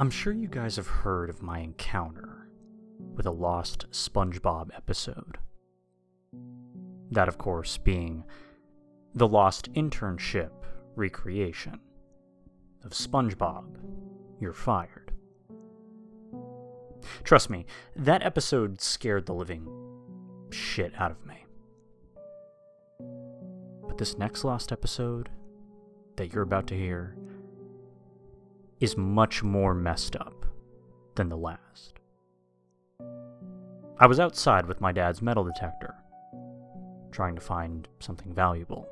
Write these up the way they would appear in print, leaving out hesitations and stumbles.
I'm sure you guys have heard of my encounter with a lost SpongeBob episode. That, of course, being the lost internship recreation of SpongeBob, You're Fired. Trust me, that episode scared the living shit out of me. But this next lost episode that you're about to hear is much more messed up than the last. I was outside with my dad's metal detector, trying to find something valuable.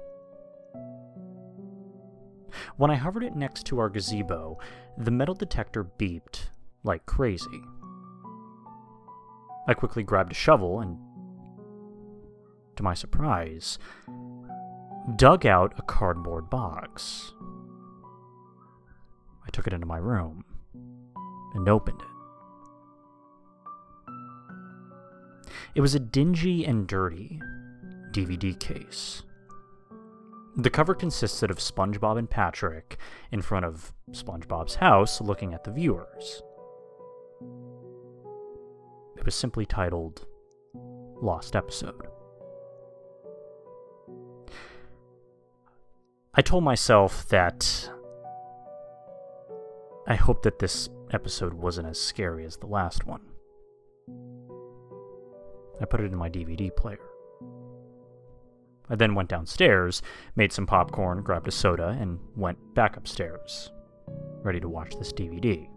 When I hovered it next to our gazebo, the metal detector beeped like crazy. I quickly grabbed a shovel and, to my surprise, dug out a cardboard box. I took it into my room and opened it. It was a dingy and dirty DVD case. The cover consisted of SpongeBob and Patrick in front of SpongeBob's house looking at the viewers. It was simply titled Lost Episode. I told myself that I hoped that this episode wasn't as scary as the last one. I put it in my DVD player. I then went downstairs, made some popcorn, grabbed a soda, and went back upstairs, ready to watch this DVD.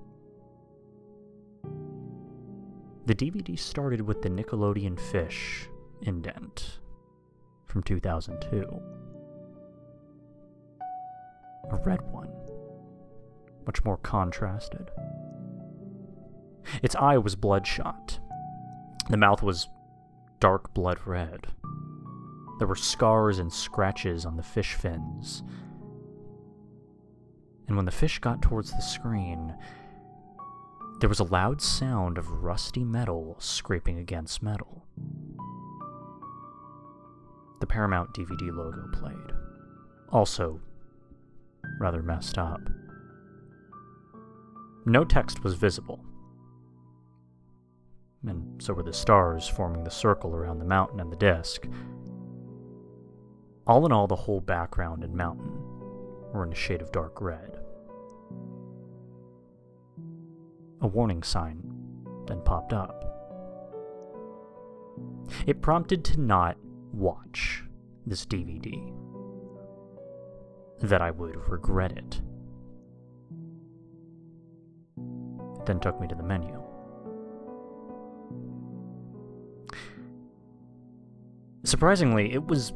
The DVD started with the Nickelodeon fish indent from 2002. A red one, much more contrasted. Its eye was bloodshot. The mouth was dark blood red. There were scars and scratches on the fish fins. And when the fish got towards the screen, there was a loud sound of rusty metal scraping against metal. The Paramount DVD logo played, also rather messed up. No text was visible, and so were the stars forming the circle around the mountain and the disc. All in all, the whole background and mountain were in a shade of dark red. A warning sign then popped up. It prompted to not watch this DVD, that I would regret it. It then took me to the menu. Surprisingly, it was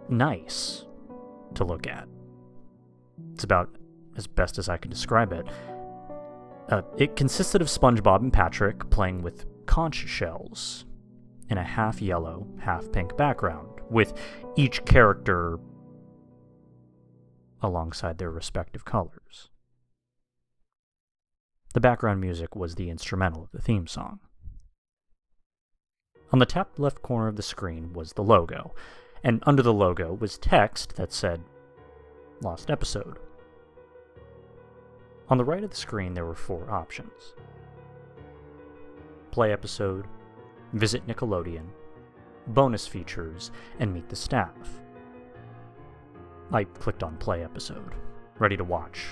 nice to look at. It's about as best as I can describe it. It consisted of SpongeBob and Patrick playing with conch shells in a half-yellow, half-pink background, with each character alongside their respective colors. The background music was the instrumental of the theme song. On the top left corner of the screen was the logo, and under the logo was text that said, Lost Episode. On the right of the screen there were 4 options. Play Episode, Visit Nickelodeon, Bonus Features, and Meet the Staff. I clicked on Play Episode, ready to watch.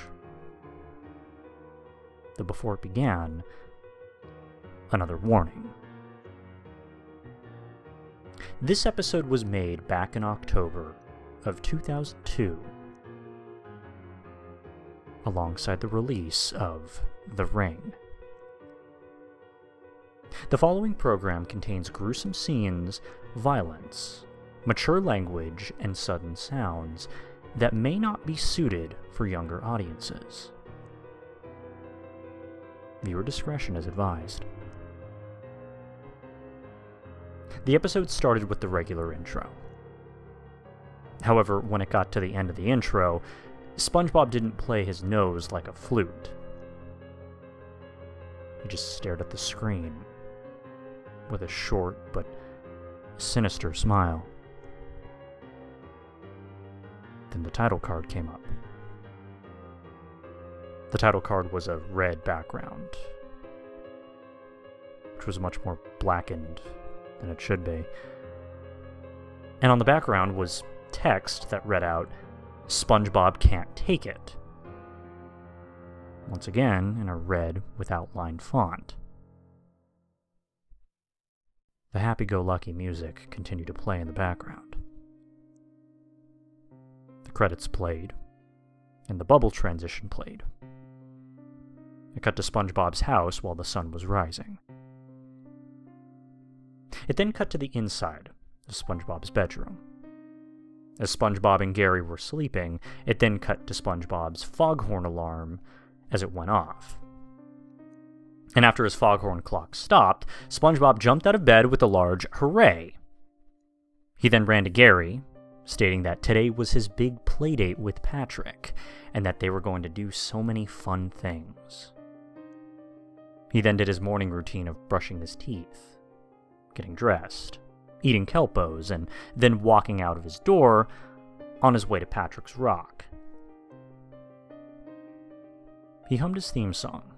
But before it began, another warning. This episode was made back in October of 2002, alongside the release of The Ring. The following program contains gruesome scenes, violence, mature language, and sudden sounds that may not be suited for younger audiences. Viewer discretion is advised. The episode started with the regular intro. However, when it got to the end of the intro, SpongeBob didn't play his nose like a flute. He just stared at the screen with a short but sinister smile. Then the title card came up. The title card was a red background, which was much more blackened than it should be. And on the background was text that read out, "SpongeBob can't take it." Once again, in a red with outlined font. The happy-go-lucky music continued to play in the background. The credits played, and the bubble transition played. It cut to SpongeBob's house while the sun was rising. It then cut to the inside of SpongeBob's bedroom. As SpongeBob and Gary were sleeping, it then cut to SpongeBob's foghorn alarm as it went off. And after his foghorn clock stopped, SpongeBob jumped out of bed with a large hooray. He then ran to Gary, stating that today was his big playdate with Patrick, and that they were going to do so many fun things. He then did his morning routine of brushing his teeth, getting dressed, eating Kelpos, and then walking out of his door on his way to Patrick's Rock. He hummed his theme song,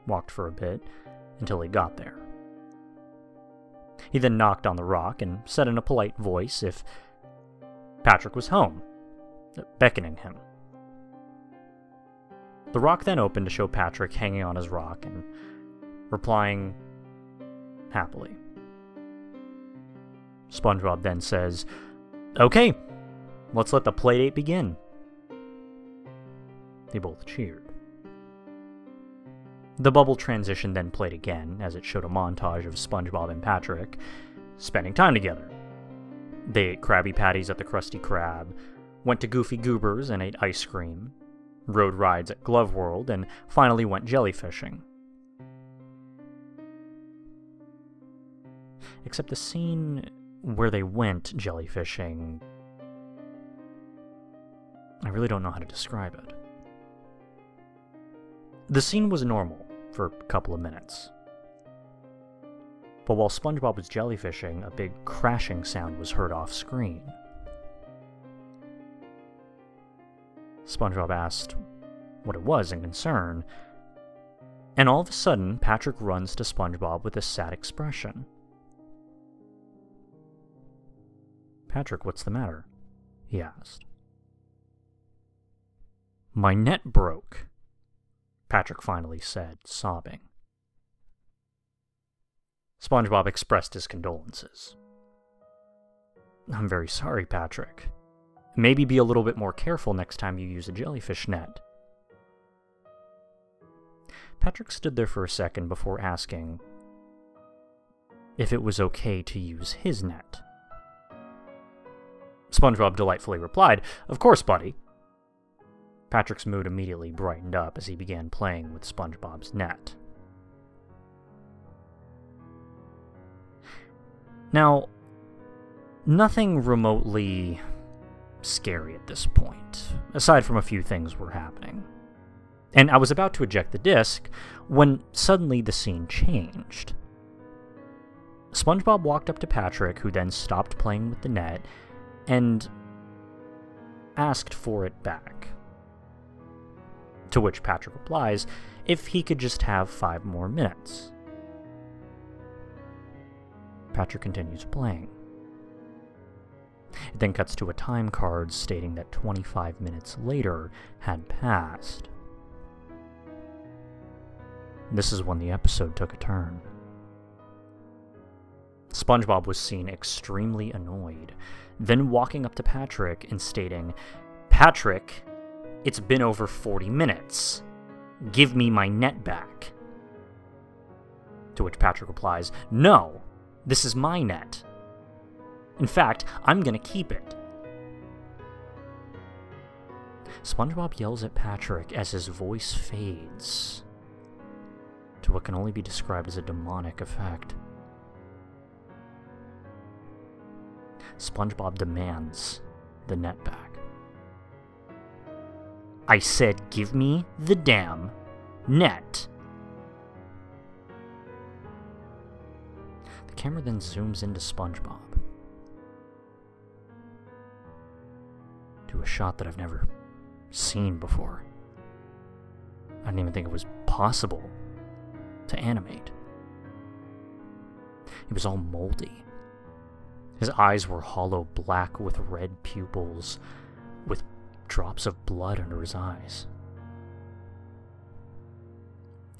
walked for a bit until he got there. He then knocked on the rock and said in a polite voice if Patrick was home, beckoning him. The rock then opened to show Patrick hanging on his rock and replying happily. SpongeBob then says, "Okay, let's let the playdate begin." They both cheered. The bubble transition then played again, as it showed a montage of SpongeBob and Patrick spending time together. They ate Krabby Patties at the Krusty Krab, went to Goofy Goobers and ate ice cream, rode rides at Glove World, and finally went jellyfishing. Except the scene where they went jellyfishing, I really don't know how to describe it. The scene was normal for a couple of minutes. But while SpongeBob was jellyfishing, a big crashing sound was heard off screen. SpongeBob asked what it was in concern, and all of a sudden, Patrick runs to SpongeBob with a sad expression. "Patrick, what's the matter?" he asked. "My net broke," Patrick finally said, sobbing. SpongeBob expressed his condolences. "I'm very sorry, Patrick. Maybe be a little bit more careful next time you use a jellyfish net." Patrick stood there for a second before asking if it was okay to use his net. SpongeBob delightfully replied, "Of course, buddy." Patrick's mood immediately brightened up as he began playing with SpongeBob's net. Now, nothing remotely scary at this point, aside from a few things were happening. And I was about to eject the disc when suddenly the scene changed. SpongeBob walked up to Patrick, who then stopped playing with the net, and asked for it back. To which Patrick replies if he could just have 5 more minutes. Patrick continues playing. It then cuts to a time card stating that 25 minutes later had passed. This is when the episode took a turn. SpongeBob was seen extremely annoyed, then walking up to Patrick and stating, "Patrick, it's been over 40 minutes. Give me my net back." To which Patrick replies, "No, this is my net. In fact, I'm gonna keep it." SpongeBob yells at Patrick as his voice fades to what can only be described as a demonic effect. SpongeBob demands the net back. "I said give me the damn net." The camera then zooms into SpongeBob, to a shot that I've never seen before. didn't even think it was possible to animate. He was all moldy. His eyes were hollow black with red pupils, with drops of blood under his eyes.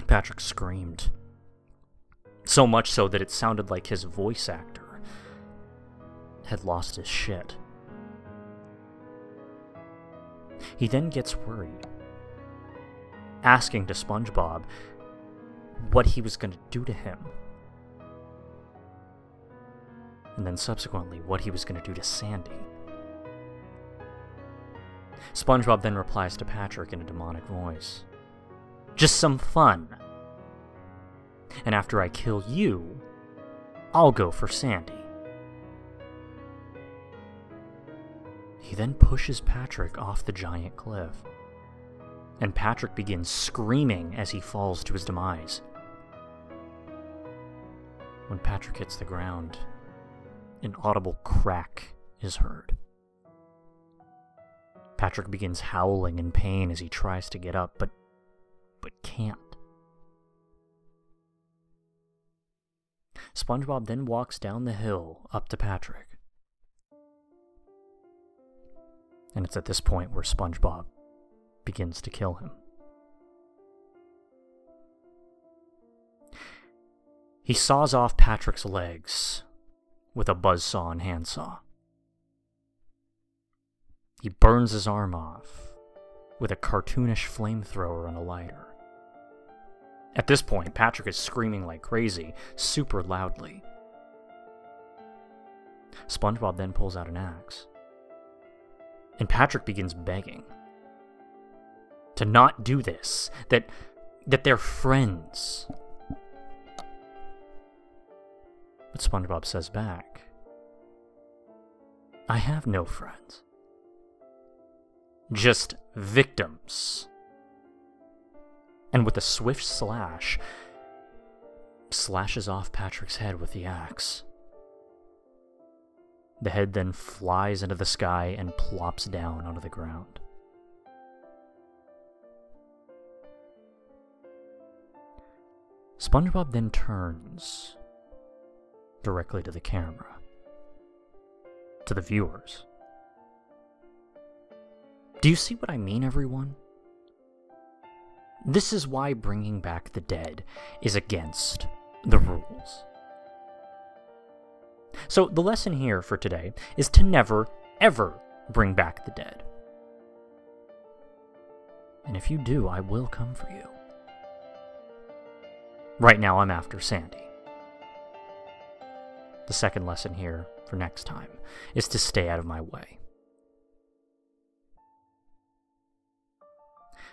Patrick screamed. So much so that it sounded like his voice actor had lost his shit. He then gets worried, asking to SpongeBob what he was going to do to him. And then subsequently, what he was going to do to Sandy. SpongeBob then replies to Patrick in a demonic voice. Just some fun. And after I kill you, I'll go for Sandy. He then pushes Patrick off the giant cliff, and Patrick begins screaming as he falls to his demise. When Patrick hits the ground, an audible crack is heard. Patrick begins howling in pain as he tries to get up, but can't. SpongeBob then walks down the hill up to Patrick. And it's at this point where SpongeBob begins to kill him. He saws off Patrick's legs with a buzzsaw and handsaw. He burns his arm off with a cartoonish flamethrower and a lighter. At this point, Patrick is screaming like crazy, super loudly. SpongeBob then pulls out an axe. And Patrick begins begging to not do this, that they're friends. But SpongeBob says back, I have no friends. Just victims. And with a swift slash, slashes off Patrick's head with the axe. The head then flies into the sky and plops down onto the ground. SpongeBob then turns directly to the camera, to the viewers. Do you see what I mean, everyone? This is why bringing back the dead is against the rules. So the lesson here for today is to never, ever bring back the dead. And if you do, I will come for you. Right now, I'm after Sandy. The second lesson here for next time is to stay out of my way.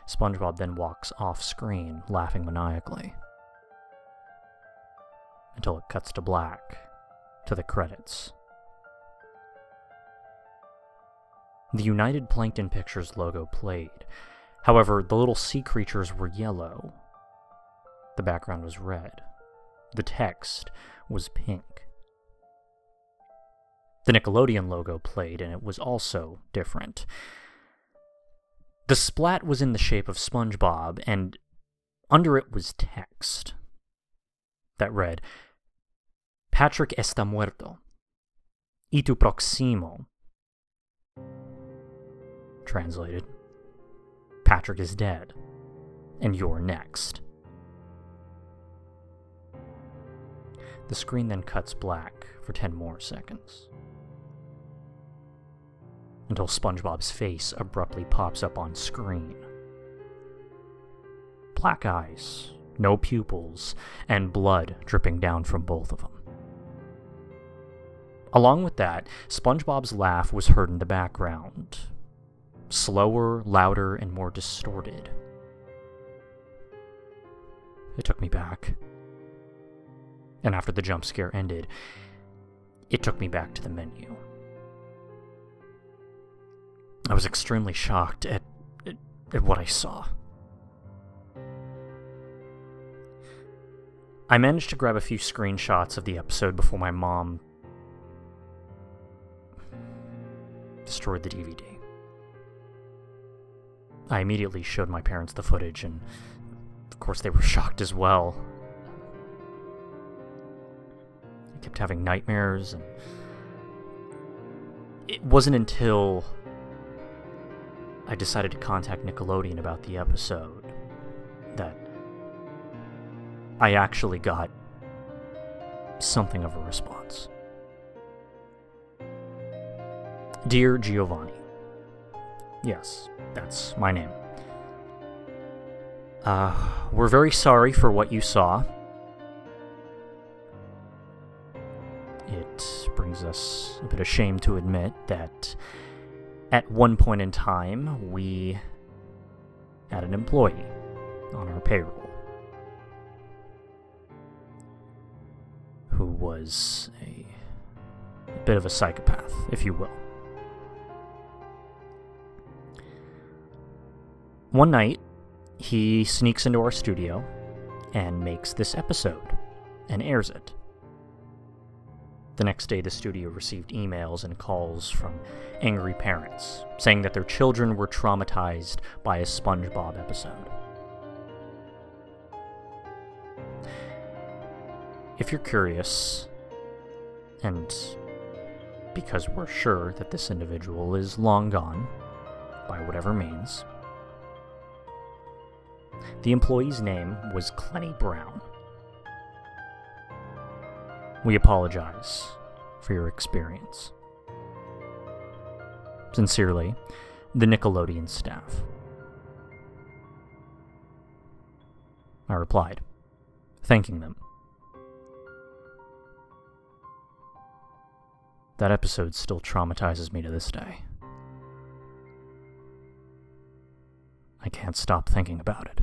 SpongeBob then walks off-screen, laughing maniacally, until it cuts to black, to the credits. The United Plankton Pictures logo played. However, the little sea creatures were yellow. The background was red. The text was pink. The Nickelodeon logo played, and it was also different. The splat was in the shape of SpongeBob, and under it was text that read, Patrick está muerto, y tu próximo. Translated, Patrick is dead, and you're next. The screen then cuts black for 10 more seconds, until SpongeBob's face abruptly pops up on screen. Black eyes, no pupils, and blood dripping down from both of them. Along with that, SpongeBob's laugh was heard in the background. Slower, louder, and more distorted. It took me back. And after the jump scare ended, it took me back to the menu. I was extremely shocked at what I saw. I managed to grab a few screenshots of the episode before my mom destroyed the DVD. I immediately showed my parents the footage, and Of course, they were shocked as well. I kept having nightmares, and it wasn't until I decided to contact Nickelodeon about the episode that I actually got something of a response. Dear Giovanni. Yes, that's my name. We're very sorry for what you saw. It brings us a bit of shame to admit that at one point in time, we had an employee on our payroll who was a bit of a psychopath, if you will. One night, he sneaks into our studio and makes this episode and airs it. The next day, the studio received emails and calls from angry parents saying that their children were traumatized by a SpongeBob episode. If you're curious, and because we're sure that this individual is long gone, by whatever means, the employee's name was Clenny Brown. We apologize for your experience. Sincerely, the Nickelodeon staff. I replied, thanking them. That episode still traumatizes me to this day. I can't stop thinking about it.